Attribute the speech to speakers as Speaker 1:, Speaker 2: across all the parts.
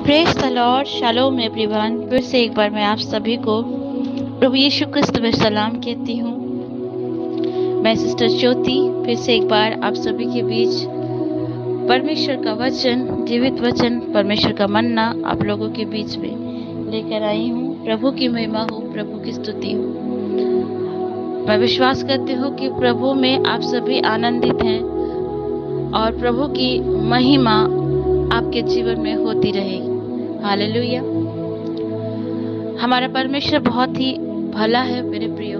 Speaker 1: Praise the Lord, shalom everyone. फिर से एक बार मैं आप सभी को प्रभु यीशु क्रिस्त में सलाम कहती हूँ। मैं सिस्टर ज्योति फिर से एक बार आप सभी के बीच परमेश्वर का वचन, जीवित वचन, परमेश्वर का मन्ना आप लोगों के बीच में लेकर आई हूँ। प्रभु की महिमा हो, प्रभु की स्तुति हो। मैं विश्वास करती हूँ कि प्रभु में आप सभी आनंदित हैं और प्रभु की महिमा आपके जीवन में होती रहेगी। हालेलुया। हमारा परमेश्वर बहुत ही भला है मेरे प्रियो।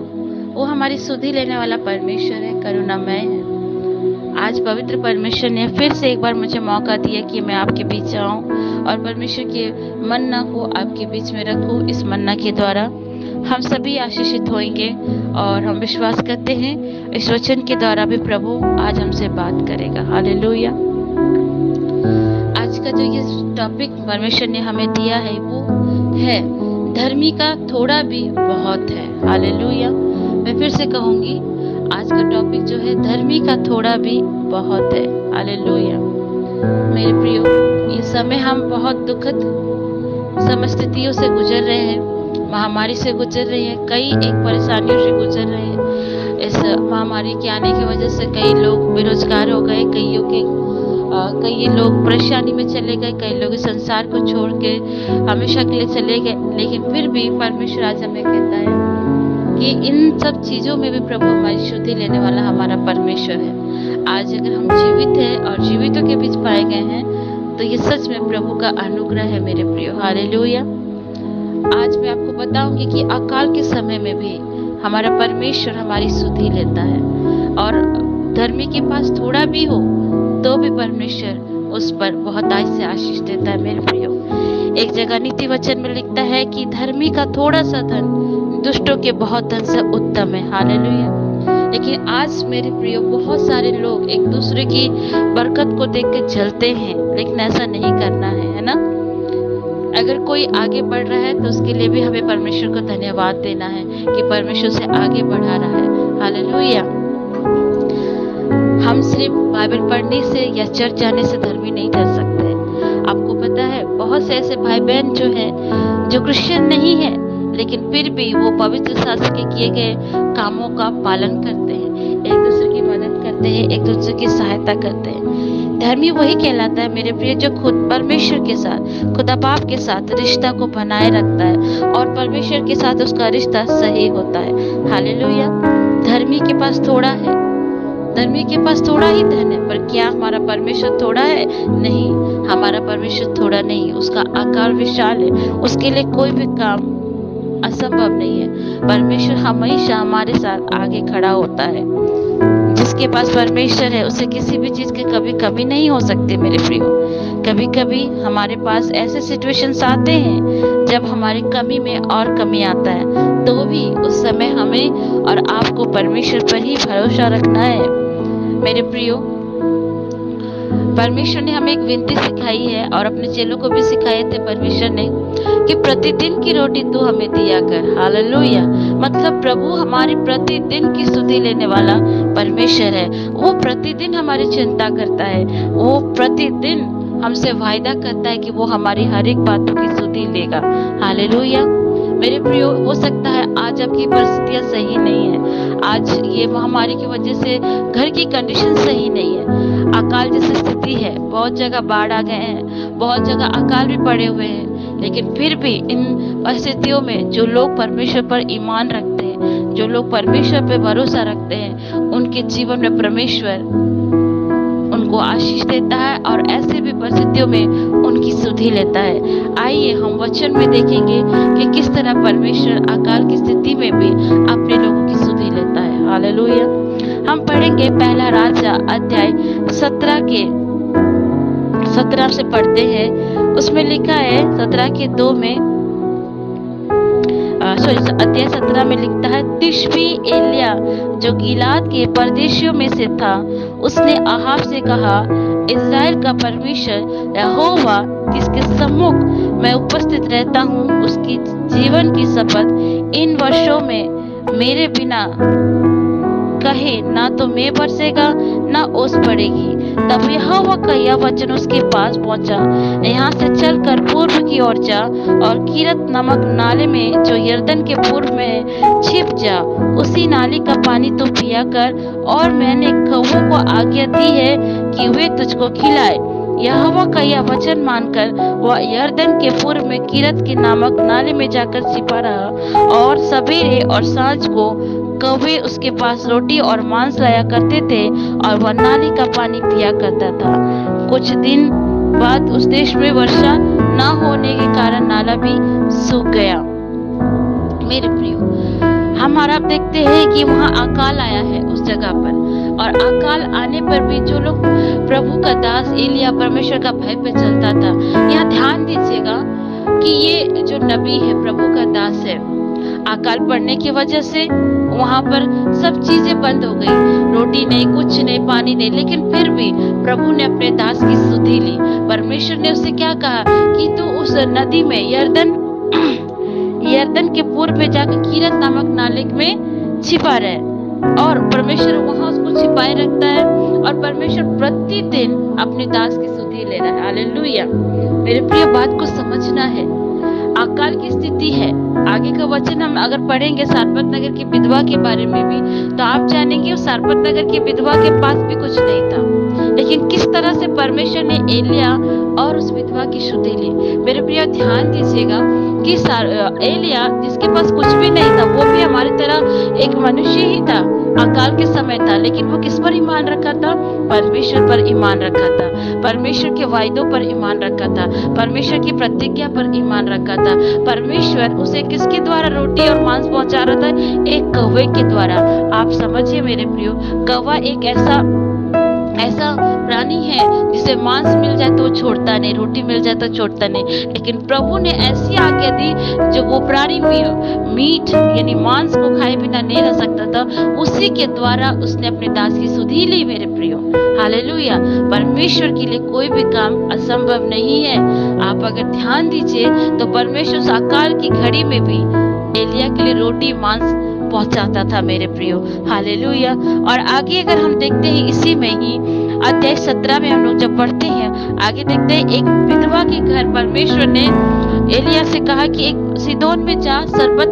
Speaker 1: वो हमारी सुधि लेने वाला परमेश्वर है, करुणामय है। आज पवित्र परमेश्वर ने फिर से एक बार मुझे मौका दिया कि मैं आपके बीच आऊं और परमेश्वर के मन्ना को आपके बीच में रखूं। इस मन्ना के द्वारा हम सभी आशीषित होंगे और हम विश्वास करते हैं इस वचन के द्वारा भी प्रभु आज हमसे बात करेगा। हालेलुया। आज का जो ये टॉपिक परमेश्वर ने हमें दिया है वो है धर्मी का थोड़ा भी बहुत है। हालेलुया। मैं फिर से कहूंगी, आज का टॉपिक जो है धर्मी का थोड़ा भी बहुत है। हालेलुया। मेरे प्रियो, ये समय हम बहुत दुखद समस्थितियों से गुजर रहे हैं, महामारी से गुजर रहे हैं, कई एक परेशानियों से गुजर रहे हैं। इस महामारी के आने की वजह से कई लोग बेरोजगार हो गए, कई लोग परेशानी में चले गए, कई लोग इस संसार को छोड़ के हमेशा के लिए चले गए। लेकिन फिर भी परमेश्वर आज हमें कहता है कि इन सब चीजों में भी प्रभु हमारी शुद्धि लेने वाला हमारा परमेश्वर है। आज अगर हम जीवित हैं और जीवितों के बीच पाए गए हैं तो ये सच में प्रभु का अनुग्रह है मेरे प्रियो। हालेलुया। आज मैं आपको बताऊंगी कि अकाल के समय में भी हमारा परमेश्वर हमारी सुधि लेता है और धर्मी के पास थोड़ा भी हो तो भी परमेश्वर उस पर बहुत से आशीष देता है मेरे प्रियो। एक जगह नीति वचन में लिखता है कि धर्मी का थोड़ा सा धन दुष्टों के बहुत धन से उत्तम है। हालेलुया। लेकिन आज मेरे प्रियो बहुत सारे लोग एक दूसरे की बरकत को देख के जलते हैं, लेकिन ऐसा नहीं करना है ना। अगर कोई आगे बढ़ रहा है तो उसके लिए भी हमें परमेश्वर को धन्यवाद देना है कि परमेश्वर से आगे बढ़ा रहा है। हालेलुया। हम सिर्फ बाइबल पढ़ने से या चर्च जाने से धर्मी नहीं ठहर सकते। आपको पता है बहुत से ऐसे भाई बहन जो हैं जो क्रिश्चियन नहीं है लेकिन फिर भी वो पवित्र शास्त्र के किए गए कामों का पालन करते हैं, एक दूसरे की मदद करते हैं, एक दूसरे की सहायता करते हैं। धर्मी वही कहलाता है मेरे प्रिय जो खुद परमेश्वर के साथ, खुदा बाप के साथ रिश्ता को बनाए रखता है और परमेश्वर के साथ उसका रिश्ता सही होता है। हालेलुया। धर्मी के पास थोड़ा है, धर्मी के पास थोड़ा ही धन है, पर क्या हमारा परमेश्वर थोड़ा है? नहीं, हमारा परमेश्वर थोड़ा नहीं, उसका आकार विशाल है, उसके लिए कोई भी काम असंभव नहीं है। परमेश्वर हमेशा हमारे साथ आगे खड़ा होता है। जिसके पास परमेश्वर है उसे किसी भी चीज की कभी कमी नहीं हो सकती मेरे प्रियो। कभी कभी हमारे पास ऐसे सिचुएशंस आते हैं जब हमारी कमी में और कमी आता है, तो भी उस समय हमें और आपको परमेश्वर पर ही भरोसा रखना है मेरे प्रियो। परमेश्वर ने हमें एक विनती सिखाई है और अपने चेलों को भी सिखाए थे परमेश्वर ने कि प्रतिदिन की रोटी तू हमें दिया कर। हालेलुया। मतलब प्रभु हमारी प्रतिदिन की सुधि लेने वाला परमेश्वर है। वो प्रतिदिन हमारी चिंता करता है, वो प्रतिदिन हमसे वायदा करता है कि वो हमारी हर एक बातों की सुधि लेगा। हालेलुया। मेरे प्रियो, हो सकता है आज आपकी परिस्थितियां सही नहीं है, आज ये महामारी की वजह से घर की कंडीशन सही नहीं है, अकाल जैसी स्थिति है, बहुत जगह बाढ़ आ गए हैं, बहुत जगह अकाल भी पड़े हुए हैं। लेकिन फिर भी इन परिस्थितियों में जो लोग परमेश्वर पर ईमान रखते हैं, जो लोग परमेश्वर पर भरोसा रखते हैं, उनके जीवन में परमेश्वर उनको आशीष देता है और ऐसे भी परिस्थितियों में उनकी सुधि लेता है। आइए हम वचन में देखेंगे कि किस तरह परमेश्वर अकाल की स्थिति में भी अपने लोगों की सुधि लेता है। हालेलुया। हम पढ़ेंगे पहला राजा अध्याय 17 से पढ़ते हैं। उसमें लिखा है 17 के 2 में अध्याय 17 में लिखता है, तिशबी एलिया जो गिलाद के परदेशियों में से था, उसने आहाब से कहा, इस्राएल का परमेश्वर यहोवा जिसके सम्मुख मैं उपस्थित रहता हूँ, उसकी जीवन की शपथ इन वर्षों में मेरे बिना कहे ना तो मैं बरसेगा ना ओस पड़ेगी, तब यहोवा का यह वचन उसके पास पहुंचा, यहाँ से चलकर पूर्व की ओर जा और कीरत नामक नाले में जो यरदन के पूर्व में है छिप जा। उसी नाले का पानी तू पिया कर, और मैंने कौवों को आज्ञा दी है कि वे तुझको खिलाए। यहोवा का यह वचन मानकर वह यरदन के पूर्व में कीरत के नामक नाले में जाकर छिपा रहा, और सवेरे और सांझ को कौवे उसके पास रोटी और मांस लाया करते थे, और वह नाले का पानी पिया करता था। कुछ दिन बाद उस देश में वर्षा न होने के कारण नाला भी सूख गया। मेरे प्रियो, हमारा आप देखते हैं कि वहाँ अकाल आया है उस जगह पर, और अकाल आने पर भी जो लोग प्रभु का दास एलिया परमेश्वर का भय पे चलता था, यहाँ ध्यान दीजिएगा कि ये जो नबी है प्रभु का दास है, अकाल पड़ने की वजह से वहां पर सब चीजें बंद हो गई, रोटी नहीं, कुछ नहीं, पानी नहीं, लेकिन फिर भी प्रभु ने अपने दास की सुधि ली। परमेश्वर ने उससे क्या कहा कि तू उस नदी में यरदन के पूर्व में जाकर कीरत नामक नाले में छिपा रहे, और परमेश्वर वहां उसको छिपाए रखता है, और परमेश्वर प्रतिदिन अपने दास की सुधि ले रहा है। हालेलुया। मेरे प्रिय, बात को समझना है, अकाल की स्थिति है। आगे का वचन हम अगर पढ़ेंगे सारपत नगर की विधवा के बारे में भी, तो आप जानेंगे उस सारपत नगर की विधवा के पास भी कुछ नहीं था, लेकिन किस तरह से परमेश्वर ने एलिया और उस विधवा की सुधि ली। मेरे प्रिय, ध्यान दीजिएगा कि एलिया जिसके पास कुछ भी नहीं था, वो भी हमारी तरह एक मनुष्य ही था, अकाल के समय था, लेकिन वो किस पर ईमान रखा था? परमेश्वर पर ईमान रखा था, परमेश्वर के वायदों पर ईमान रखा था, परमेश्वर की प्रतिज्ञा पर ईमान रखा था। परमेश्वर उसे किसके द्वारा रोटी और मांस पहुंचा रहा था? एक कौवे के द्वारा। आप समझिए मेरे प्रियो, कौवा एक ऐसा प्राणी है जिसे मांस मिल जाए तो छोड़ता नहीं, रोटी मिल जाए तो छोड़ता नहीं, लेकिन प्रभु ने ऐसी आज्ञा दी जो वो प्राणी मीट यानी मांस को खाए बिना नहीं रह सकता था, उसी के द्वारा उसने अपने दास की सुधि ली। मेरे प्रियो, हालेलुया। परमेश्वर के लिए कोई भी काम असंभव नहीं है। आप अगर ध्यान दीजिए तो परमेश्वर उस अकाल की घड़ी में भी एलिया के लिए रोटी मांस पहुंचाता था। मेरे प्रियो, हालेलुया। और आगे अगर हम देखते हैं, इसी में ही अध्याय 17 में हम लोग जब पढ़ते हैं, आगे देखते हैं एक विधवा के घर परमेश्वर ने एलिया से कहा कि एक सीदोन में जा, सरपत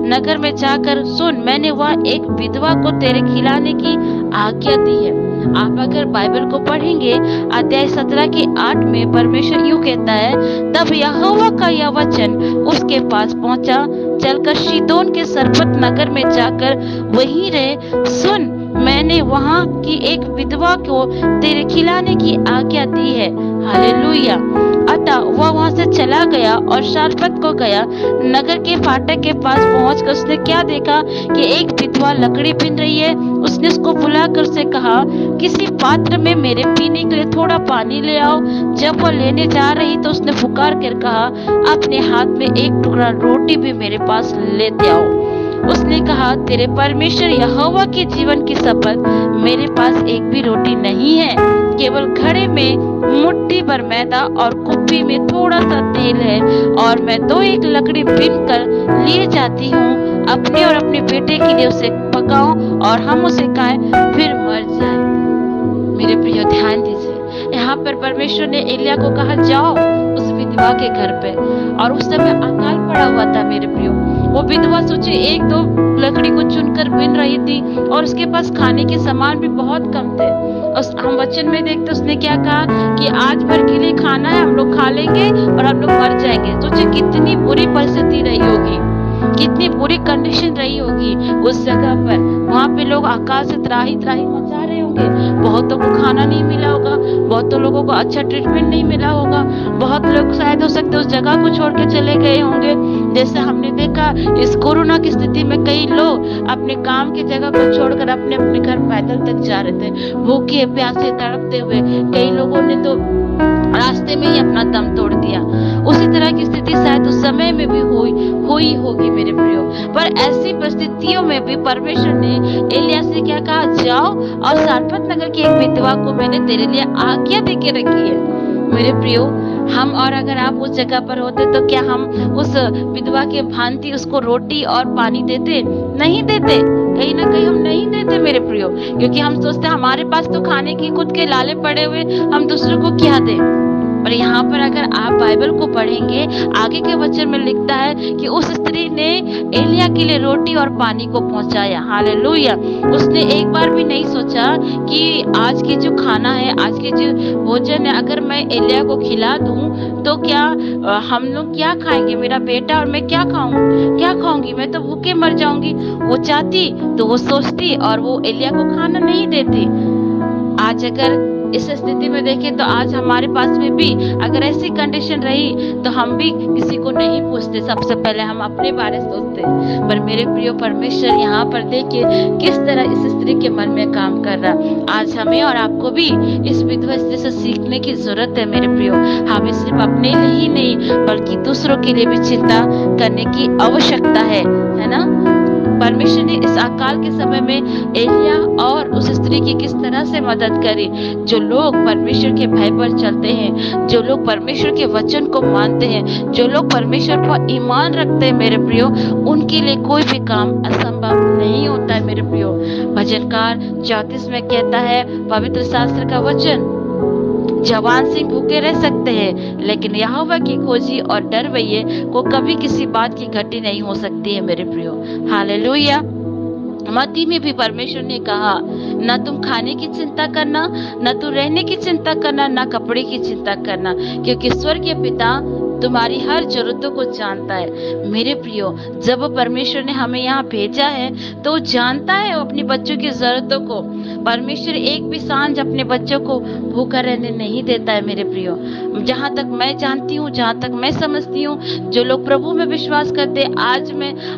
Speaker 1: नगर में जाकर सुन, मैंने वह एक विधवा को तेरे खिलाने की आज्ञा दी है। आप अगर बाइबल को पढ़ेंगे अध्याय 17 के 8 में परमेश्वर यूं कहता है, तब यहोवा का यह वचन उसके पास पहुंचा, चलकर सीदोन के सरपत नगर में जाकर वहीं रहे, सुन मैंने वहां की एक विधवा को तेरे खिलाने की आज्ञा दी है। हालेलुया। अतः वह वहां से चला गया और सारपत को गया। नगर के फाटक के पास पहुंचकर उसने क्या देखा कि एक विधवा लकड़ी बीन रही है। उसने उसको बुलाकर उससे कहा, किसी पात्र में मेरे पीने के लिए थोड़ा पानी ले आओ। जब वह लेने जा रही तो उसने पुकार कर कहा, अपने हाथ में एक टुकड़ा रोटी भी मेरे पास लेते आओ। उसने कहा, तेरे परमेश्वर यहोवा के जीवन की शपथ, मेरे पास एक भी रोटी नहीं है, केवल घड़े में मुट्ठी भर मैदा और कुप्पी में थोड़ा सा तेल है, और मैं 2-1 लकड़ी बीन कर लिए जाती हूँ, अपने और अपने बेटे के लिए उसे पकाऊं और हम उसे खाएं, फिर मर जाए। मेरे प्रिय, ध्यान दीजिए, यहाँ पर परमेश्वर ने एलिया को कहा, जाओ उस विधवा के घर पे, और उस समय अकाल पड़ा हुआ था। मेरे प्रियो, वो विधवा सोचे 1-2 लकड़ी को चुनकर बीन रही थी, और उसके पास खाने के सामान भी बहुत कम थे। हम वचन में देखते उसने क्या कहा कि आज भर के लिए खाना है, हम लोग खा लेंगे और हम लोग मर जाएंगे। सोचे कितनी बुरी परिस्थिति रही होगी, कितनी बुरी कंडीशन रही होगी उस जगह पर। वहाँ पे लोग अकाल से त्राही मचा रहे होंगे, बहुतों को खाना नहीं मिला होगा, बहुतों लोगों को अच्छा ट्रीटमेंट नहीं मिला होगा, बहुत लोग शायद हो सकते उस जगह को छोड़ के चले गए होंगे। जैसे हमने देखा इस कोरोना की स्थिति में कई लोग अपने काम की जगह को छोड़कर अपने अपने घर पैदल तक जा रहे थे, भूखे प्यासे तड़पते हुए। कई लोगों ने तो रास्ते में ही अपना दम तोड़ दिया। उसी तरह की स्थिति शायद उस समय में भी हुई होगी मेरे प्रियो। पर ऐसी परिस्थितियों में भी परमेश्वर ने एलिया से क्या कहा, जाओ और सारपत नगर की एक विधवा को मैंने तेरे लिए आज्ञा दे के रखी है। मेरे प्रियो, हम और अगर आप उस जगह पर होते तो क्या हम उस विधवा के भांति उसको रोटी और पानी देते? नहीं देते। कहीं ना कहीं हम नहीं देते मेरे प्रियो, क्योंकि हम सोचते हैं हमारे पास तो खाने की खुद के लाले पड़े हुए, हम दूसरों को क्या दें। और यहाँ पर अगर आप बाइबल को पढ़ेंगे, आगे के वचन में लिखता है कि उस स्त्री ने एलिया के लिए रोटी और पानी को पहुंचाया। हालेलुया। उसने एक बार भी नहीं सोचा कि आज के जो खाना है, आज के जो भोजन है, अगर मैं एलिया को खिला दूं तो क्या हम लोग क्या खाएंगे, मेरा बेटा और मैं क्या खाऊंगी, मैं तो भूखे मर जाऊंगी। वो चाहती तो वो सोचती और वो एलिया को खाना नहीं देती। आज अगर इस स्थिति में देखें तो आज हमारे पास में भी अगर ऐसी कंडीशन रही तो हम भी किसी को नहीं पूछते, सबसे पहले हम अपने बारे सोचते। पर मेरे प्रिय परमेश्वर यहाँ पर देखिए किस तरह इस स्त्री के मन में काम कर रहा। आज हमें और आपको भी इस विधवा स्त्री से सीखने की जरूरत है मेरे प्रियो। हमें सिर्फ अपने लिए ही नहीं बल्कि दूसरों के लिए भी चिंता करने की आवश्यकता है ना। परमेश्वर ने इस अकाल के समय में एलिया और उस स्त्री की किस तरह से मदद करी। जो लोग परमेश्वर के भय पर चलते हैं, जो लोग परमेश्वर के वचन को मानते हैं, जो लोग परमेश्वर पर ईमान रखते हैं मेरे प्रियो, उनके लिए कोई भी काम असंभव नहीं होता है मेरे प्रियो। भजनकार 34 में कहता है पवित्र शास्त्र का वचन, जवान सिंह भूखे रह सकते हैं लेकिन यहोवा की खोजी और डरवैये को कभी किसी बात की घटी नहीं हो सकती है मेरे प्रियो। हालेलुया। मत्ती में भी परमेश्वर ने कहा, न तुम खाने की चिंता करना, न तुम रहने की चिंता करना, न कपड़े की चिंता करना, क्योंकि स्वर्गीय पिता तुम्हारी हर जरूरतों को जानता है। मेरे प्रियो, जब परमेश्वर ने हमें यहाँ भेजा है तो वो जानता है वो अपने बच्चों की जरूरतों को। परमेश्वर एक भी सांझ अपने बच्चों को भूखा रहने नहीं देता है मेरे प्रियो। जहाँ तक मैं जानती हूँ, जहाँ तक मैं समझती हूँ, जो लोग प्रभु में विश्वास करते हैं,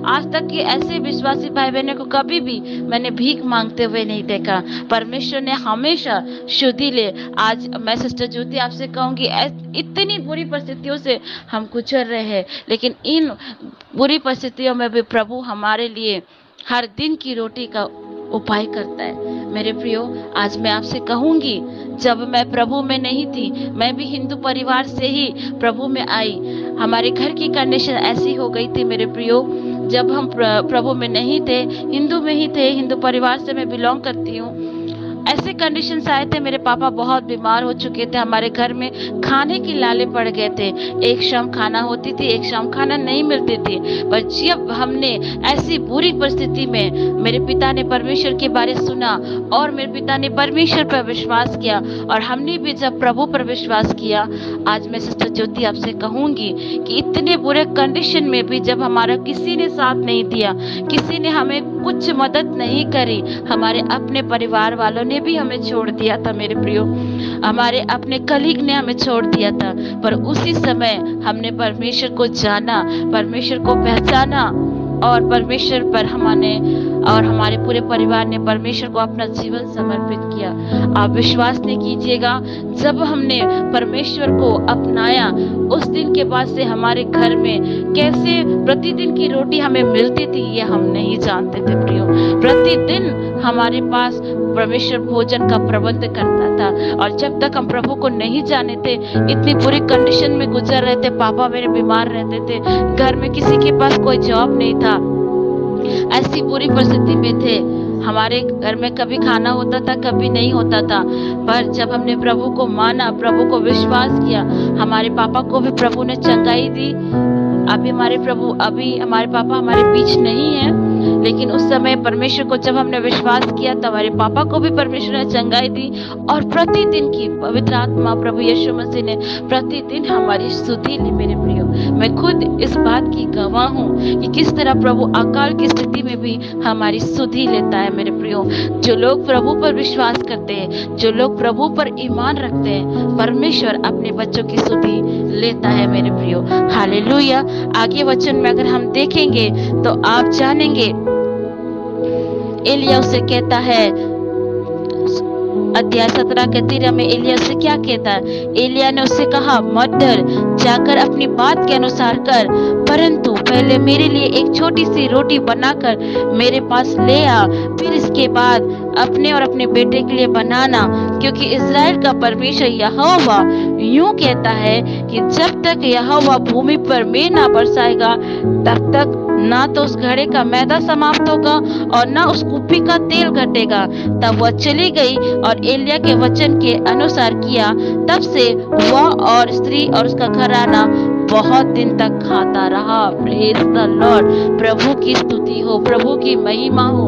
Speaker 1: आज तक के ऐसे विश्वासी भाई बहनों को कभी भी मैंने भीख मांगते हुए नहीं देखा। परमेश्वर ने हमेशा शुद्धि ले। आज मैं सिस्टर ज्योति आपसे कहूंगी, इतनी बुरी परिस्थितियों से हम गुजर रहे हैं, लेकिन इन बुरी परिस्थितियों में भी प्रभु हमारे लिए हर दिन की रोटी का उपाय करता है मेरे प्रियो। आज मैं आपसे कहूंगी, जब मैं प्रभु में नहीं थी, मैं भी हिंदू परिवार से ही प्रभु में आई। हमारे घर की कंडीशन ऐसी हो गई थी मेरे प्रियो, जब हम प्रभु में नहीं थे, हिंदू में ही थे, हिंदू परिवार से मैं बिलोंग करती हूँ। ऐसे कंडीशन आए थे, मेरे पापा बहुत बीमार हो चुके थे, हमारे घर में खाने की लाले पड़ गए थे। एक शाम खाना होती थी, एक शाम खाना नहीं मिलती थी। पर जब हमने ऐसी बुरी परिस्थिति में मेरे पिता ने परमेश्वर के बारे सुना और मेरे पिता ने परमेश्वर पर विश्वास किया और हमने भी जब प्रभु पर विश्वास किया, आज मैं सिस्टर ज्योति आपसे कहूंगी कि इतने बुरे कंडीशन में भी जब हमारा किसी ने साथ नहीं दिया, किसी ने हमें कुछ मदद नहीं करी, हमारे अपने परिवार वालों ने भी हमें छोड़ दिया था मेरे प्रियो, हमारे अपने कलीग ने हमें छोड़ दिया था, पर उसी समय हमने परमेश्वर को जाना, परमेश्वर को पहचाना और परमेश्वर पर हमारे पूरे परिवार ने परमेश्वर को अपना जीवन समर्पित किया। आप विश्वास नहीं कीजिएगा, जब हमने परमेश्वर को अपनाया, उस दिन के बाद से हमारे घर में कैसे प्रतिदिन की रोटी हमें मिलती थी ये हम नहीं जानते थे प्रियो। प्रतिदिन हमारे पास परमेश्वर भोजन का प्रबंध करता था। और जब तक हम प्रभु को नहीं जाने थे, इतनी बुरी कंडीशन में गुजर रहे थे, पापा मेरे बीमार रहते थे, घर में किसी के पास कोई जॉब नहीं था, ऐसी बुरी परिस्थिति में थे। हमारे घर में कभी खाना होता था, कभी नहीं होता था। पर जब हमने प्रभु को माना, प्रभु को विश्वास किया, हमारे पापा को भी प्रभु ने चंगाई दी। अभी हमारे पापा हमारे बीच नहीं है, लेकिन उस समय परमेश्वर को जब हमने विश्वास किया तो हमारे पापा को भी परमेश्वर ने चंगाई दी। और प्रतिदिन की पवित्र आत्मा प्रभु यीशु मसीह ने प्रतिदिन हमारी स्तुति ली मेरे प्रियो। मैं खुद इस बात की गवाह हूँ कि किस तरह प्रभु अकाल की स्थिति में भी हमारी स्तुति लेता है मेरे प्रियो। जो लोग प्रभु पर विश्वास करते हैं, जो लोग प्रभु पर ईमान रखते हैं, परमेश्वर अपने बच्चों की स्तुति लेता है मेरे प्रियो। हालेलुया। आगे वचन में अगर हम देखेंगे तो आप जानेंगे, एलिया उसे कहता है, अध्याय 17 के 13 में एलिया से क्या कहता है? एलिया ने उससे कहा, मत डर, जाकर अपनी बात के अनुसार कर, परंतु पहले मेरे लिए एक छोटी सी रोटी बनाकर मेरे पास ले आ, फिर इसके बाद अपने और अपने बेटे के लिए बनाना, क्योंकि इज़राइल का परमेश्वर यहोवा यूं कहता है कि जब तक यहोवा भूमि पर मेंह ना बरसाएगा तब तक ना तो उस घड़े का मैदा समाप्त होगा और ना उस कुप्पी का तेल घटेगा। तब वह चली गई और एलिय्याह के वचन के अनुसार किया। तब से वह और स्त्री और उसका घराना बहुत दिन तक खाता रहा। Praise the Lord. प्रभु की स्तुति हो, प्रभु की महिमा हो।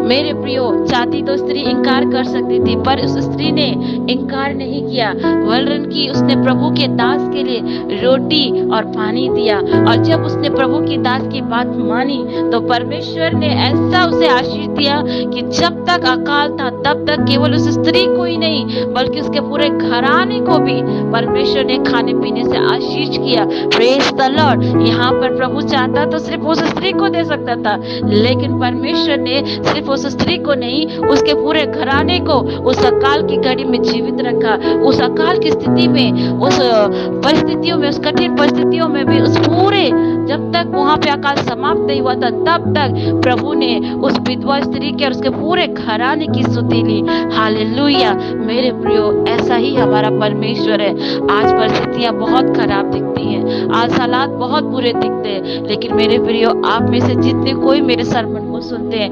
Speaker 1: मेरे प्रियो, चाहती तो स्त्री इनकार कर सकती थी, पर उस स्त्री ने इनकार नहीं किया, वरन कि उसने प्रभु के दास के लिए रोटी और पानी दिया। और जब उसने प्रभु की दास की बात मानी तो परमेश्वर ने ऐसा उसे आशीष दिया कि जब तक अकाल था तब तक केवल उस स्त्री को ही नहीं बल्कि उसके पूरे घराने को भी परमेश्वर ने खाने पीने से आशीष किया। Praise the Lord. यहाँ पर प्रभु चाहता तो सिर्फ उस स्त्री को दे सकता था, लेकिन परमेश्वर ने सिर्फ उस स्त्री को नहीं, उसके पूरे घराने को उस अकाल की घड़ी में जीवित रखा। उस अकाल की स्थिति में, उस परिस्थितियों में, उस कठिन परिस्थितियों में भी, उस पूरे जब तक वहां पे अकाल समाप्त नहीं हुआ था तब तक प्रभु ने उस विधवा स्त्री के और उसके पूरे घराने की स्तुति ली। हालेलुया। मेरे प्रियो, ऐसा ही हमारा परमेश्वर है। आज परिस्थितियां बहुत खराब दिखती हैं, आज हालात बहुत बुरे दिखते हैं, लेकिन मेरे प्रियो, आप में से जितने कोई मेरे सरमन को सुनते हैं,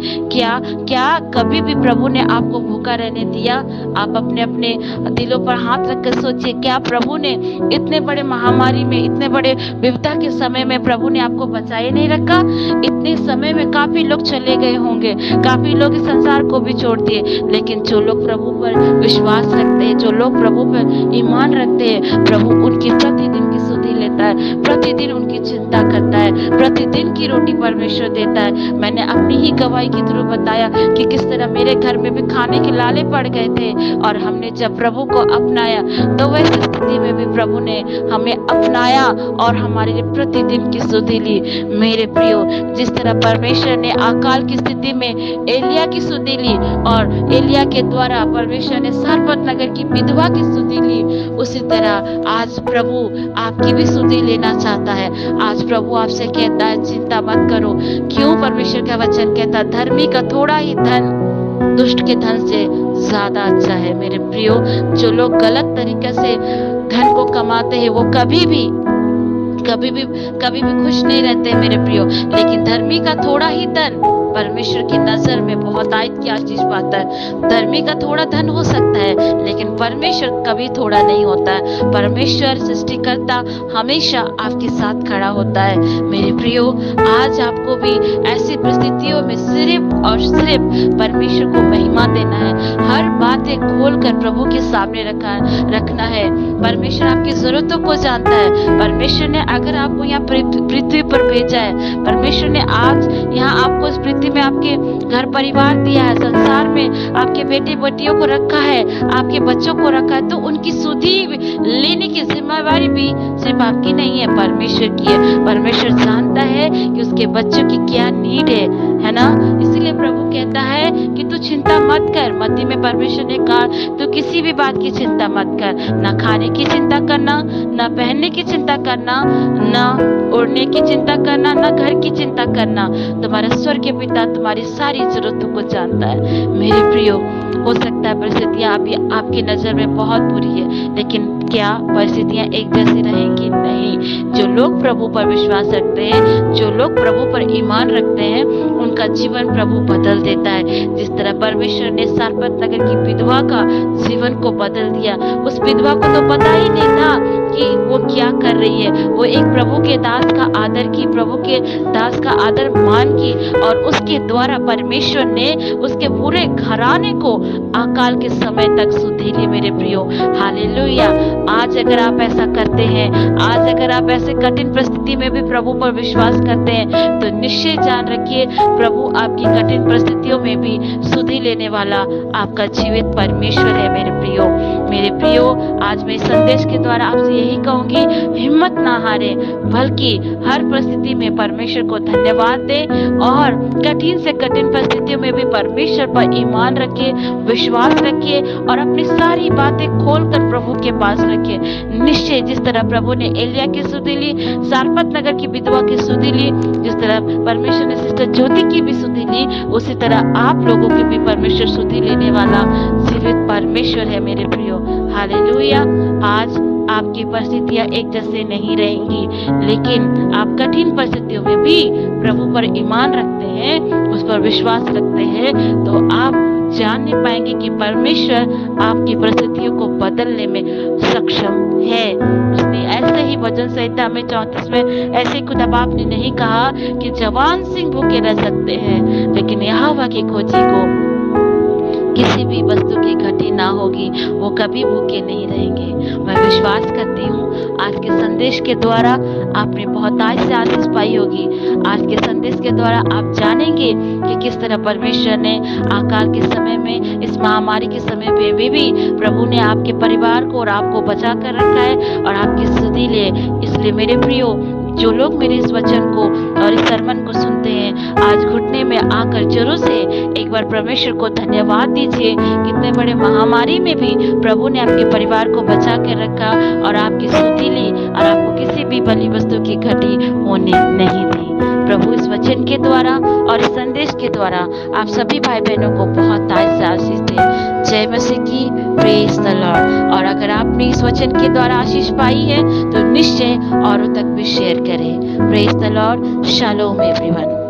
Speaker 1: क्या कभी भी प्रभु ने आपको भूखा रहने दिया? आप अपने अपने दिलों पर हाथ रखकर सोचिए, क्या प्रभु ने इतने बड़े महामारी में, इतने बड़े विपदा के समय में प्रभु ने आपको बचाए नहीं रखा? इतने समय में काफी लोग चले गए होंगे, काफी लोग इस संसार को भी छोड़ दिए, लेकिन जो लोग प्रभु पर विश्वास रखते हैं, जो लोग प्रभु पर ईमान रखते हैं, प्रभु उनकी प्रतिदिन की सुधि लेता है, प्रतिदिन उनकी चिंता करता है, प्रतिदिन की रोटी परमेश्वर देता है। मैंने अपनी ही गवाही के थ्रू बताया कि किस तरह मेरे घर में भी खाने के लाले पड़ गए थे, और हमने जब प्रभु को अपनाया तो वैसी स्थिति में भी प्रभु ने हमें अपनाया और हमारे लिए प्रतिदिन की सुधि ली। मेरे प्रियो, जिस तरह परमेश्वर ने अकाल की स्थिति में एलिय्याह की सुधि ली और एलिय्याह के द्वारा परमेश्वर ने सारपत नगर की विधवा की सुधि ली, उसी तरह आज प्रभु आपकी भी सुधि लेना चाहता है। आज प्रभु आपसे कहता है, चिंता मत करो। क्यों? परमेश्वर का वचन कहता है, धर्मी का थोड़ा ही धन दुष्ट के धन से ज्यादा अच्छा है। मेरे प्रियो, जो लोग गलत तरीके से धन को कमाते हैं वो कभी भी खुश नहीं रहते मेरे प्रियो, लेकिन धर्मी का थोड़ा ही धन परमेश्वर की नजर में बहुत आयत की आशीष पाता है। धर्मी का थोड़ा धन हो सकता है, लेकिन परमेश्वर कभी थोड़ा नहीं होता है। परमेश्वर सृष्टिकर्ता हमेशा आपके साथ खड़ा होता है। मेरे प्रियो, आज आपको भी ऐसी परिस्थितियों में सिर्फ और सिर्फ परमेश्वर को महिमा देना है। हर बातें खोलकर प्रभु के सामने रखना है। परमेश्वर आपकी जरूरतों को जानता है। परमेश्वर ने अगर आपको यहाँ पृथ्वी पर भेजा है, परमेश्वर ने आज यहाँ आपको इस पृथ्वी में आपके घर परिवार दिया है, संसार में आपके बेटे बेटियों को रखा है, आपके बच्चों को रखा है, तो उनकी सुधि लेने की जिम्मेवारी भी सिर्फ आपकी नहीं है, परमेश्वर की है। परमेश्वर जानता है कि उसके बच्चों की क्या नीड है ना? इसीलिए प्रभु कहता है कि तू चिंता मत कर। मत्ती में परमेश्वर ने कहा, तू किसी भी बात की चिंता मत कर, ना खाने की चिंता करना, ना पहनने की चिंता करना, ना ओढ़ने की चिंता करना, ना घर की चिंता करना। तुम्हारा स्वर्गीय पिता तुम्हारी सारी जरूरतों को जानता है। मेरे प्रियो, हो सकता है परिस्थितियां आपकी नजर में बहुत बुरी है, लेकिन क्या परिस्थितियां एक जैसी रहेंगी? नहीं। जो लोग प्रभु पर विश्वास रखते हैं, जो लोग प्रभु पर ईमान रखते हैं, उनका जीवन प्रभु बदल देता है। जिस तरह परमेश्वर ने सारपत नगर की विधवा का जीवन को बदल दिया। उस विधवा को तो पता ही नहीं था कि वो क्या कर रही है। वो एक प्रभु के दास का आदर की, प्रभु के दास का आदर मान की, और उसके द्वारा परमेश्वर ने उसके पूरे घराने को अकाल के समय तक सुधि ली। मेरे प्रियो, हालेलुया। आज अगर आप ऐसा करते हैं, आज अगर आप ऐसे कठिन परिस्थिति में भी प्रभु पर विश्वास करते हैं, तो निश्चय जान रखिए प्रभु आपकी कठिन परिस्थितियों में भी सुधि लेने वाला आपका जीवित परमेश्वर है। मेरे प्रियो, आज मैं इस संदेश के द्वारा आपसे यही कहूंगी, हिम्मत ना हारे, बल्कि हर परिस्थिति में परमेश्वर को धन्यवाद दें और कठिन से कठिन परिस्थितियों में भी परमेश्वर पर ईमान रखिए, विश्वास रखिए और अपनी सारी बातें खोलकर प्रभु के पास रखिए। निश्चय जिस तरह प्रभु ने एलिय्याह की सुधि ली, सारपत नगर की विधवा की सुधि ली, जिस तरह परमेश्वर ने सिस्टर ज्योति की भी सुधि ली, उसी तरह आप लोगों की भी परमेश्वर सुधि लेने वाला जीवित परमेश्वर है। मेरे प्रियो, हालेलुया। आज आपकी परिस्थितियां एक जैसे नहीं रहेंगी, लेकिन आप कठिन परिस्थितियों में भी प्रभु पर ईमान रखते हैं, उस पर विश्वास रखते हैं, तो आप जान नहीं पाएंगे कि परमेश्वर आपकी परिस्थितियों को बदलने में सक्षम है। उसने ऐसे ही वचन संहिता में 34 में ऐसे खुदा बाप ने नहीं कहा कि जवान सिंह भूखे रह सकते हैं, लेकिन यहोवा की खोजी को किसी भी वस्तु की घटी ना होगी, वो कभी भूखे नहीं रहेंगे। मैं विश्वास करती हूँ आज के संदेश के द्वारा आपने बहुतायत से आशीष पाई होगी। आज के संदेश के द्वारा आप जानेंगे कि किस तरह परमेश्वर ने आकाल के समय में, इस महामारी के समय पे भी प्रभु ने आपके परिवार को और आपको बचा कर रखा है और आपकी स्तुति लिए। इसलिए मेरे प्रियो, जो लोग मेरे इस वचन को और इस सरमन को सुनते हैं, आज घुटने में आकर जरूर से एक बार परमेश्वर को धन्यवाद दीजिए। कितने बड़े महामारी में भी प्रभु ने आपके परिवार को बचा कर रखा और आपकी स्तुति ली और आपको किसी भी बलि वस्तु की घटी होने नहीं दी। प्रभु इस वचन के द्वारा और इस संदेश के द्वारा आप सभी भाई बहनों को बहुत ताज से आशीष दे। जय मसीह की, प्रेज द लॉर्ड। और अगर आपने इस वचन के द्वारा आशीष पाई है तो निश्चय औरों तक भी शेयर करें। Praise the Lord. Shalom everyone.